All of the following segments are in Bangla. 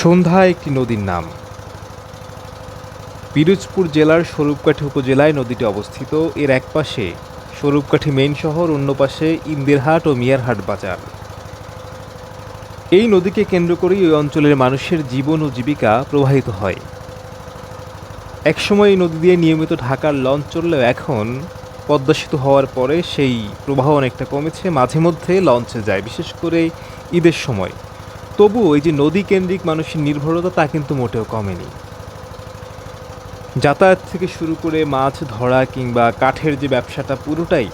সন্ধ্যা একটি নদীর নাম। পিরোজপুর জেলার স্বরূপকাঠি উপজেলায় নদীটি অবস্থিত। এর এক পাশে স্বরূপকাঠি মেইন শহর, অন্য পাশে ইন্দিরহাট ও মিয়ারহাট বাজার। এই নদীকে কেন্দ্র করেই ওই অঞ্চলের মানুষের জীবন ও জীবিকা প্রবাহিত হয়। একসময় এই নদী দিয়ে নিয়মিত ঢাকার লঞ্চ চললেও এখন পদ্মা সেতু হওয়ার পরে সেই প্রবাহ অনেকটা কমেছে। মাঝে মধ্যে লঞ্চে যায়, বিশেষ করে ঈদের সময়। তবুও এই যে নদী কেন্দ্রিক মানুষের নির্ভরতা, তা কিন্তু মোটেও কমেনি। যাতায়াত থেকে শুরু করে মাছ ধরা কিংবা কাঠের যে ব্যবসাটা, পুরোটাই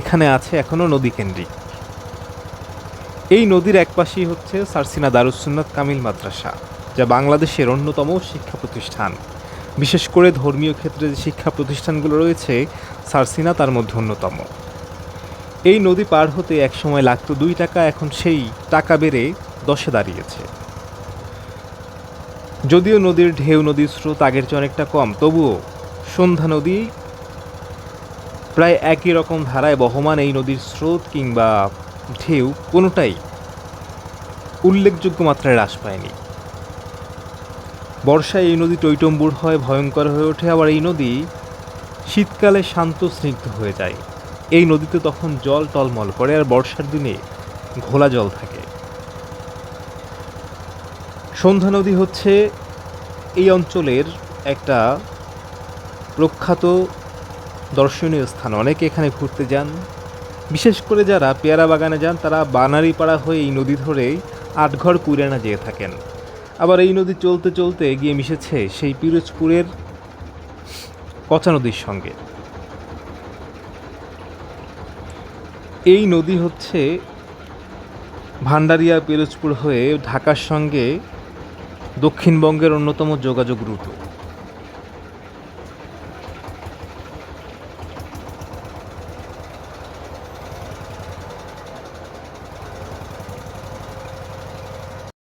এখানে আছে এখনও নদীকেন্দ্রিক। এই নদীর একপাশেই হচ্ছে সারসিনা দারুস সুন্নাত কামিল মাদ্রাসা, যা বাংলাদেশের অন্যতম শিক্ষা প্রতিষ্ঠান। বিশেষ করে ধর্মীয় ক্ষেত্রে যে শিক্ষা প্রতিষ্ঠানগুলো রয়েছে, সারসিনা তার মধ্যে অন্যতম। এই নদী পার হতে একসময় লাগতো 2 টাকা, এখন সেই টাকা বেড়ে 10-এ দাঁড়িয়েছে। যদিও নদীর ঢেউ, নদীর স্রোত আগের চেয়ে অনেকটা কম, তবুও সন্ধ্যা নদী প্রায় একই রকম ধারায় বহমান। এই নদীর স্রোত কিংবা ঢেউ কোনোটাই উল্লেখযোগ্য মাত্রায় হ্রাস পায়নি। বর্ষায় এই নদী টইটম্বুর হয়, ভয়ঙ্কর হয়ে ওঠে। আবার এই নদী শীতকালে শান্ত স্নিগ্ধ হয়ে যায়। এই নদীতে তখন জল টলমল করে, আর বর্ষার দিনে ঘোলা জল থাকে। সন্ধ্যা নদী হচ্ছে এই অঞ্চলের একটা প্রখ্যাত দর্শনীয় স্থান। অনেকে এখানে ঘুরতে যান। বিশেষ করে যারা পেয়ারা বাগানে যান, তারা বানারীপাড়া হয়ে এই নদী ধরে আটঘর কুইরানা যেয়ে থাকেন। আবার এই নদী চলতে চলতে গিয়ে মিশেছে সেই পিরোজপুরের কচা নদীর সঙ্গে। এই নদী হচ্ছে ভান্ডারিয়া পিরোজপুর হয়ে ঢাকার সঙ্গে দক্ষিণবঙ্গের অন্যতম যোগাযোগ রুট।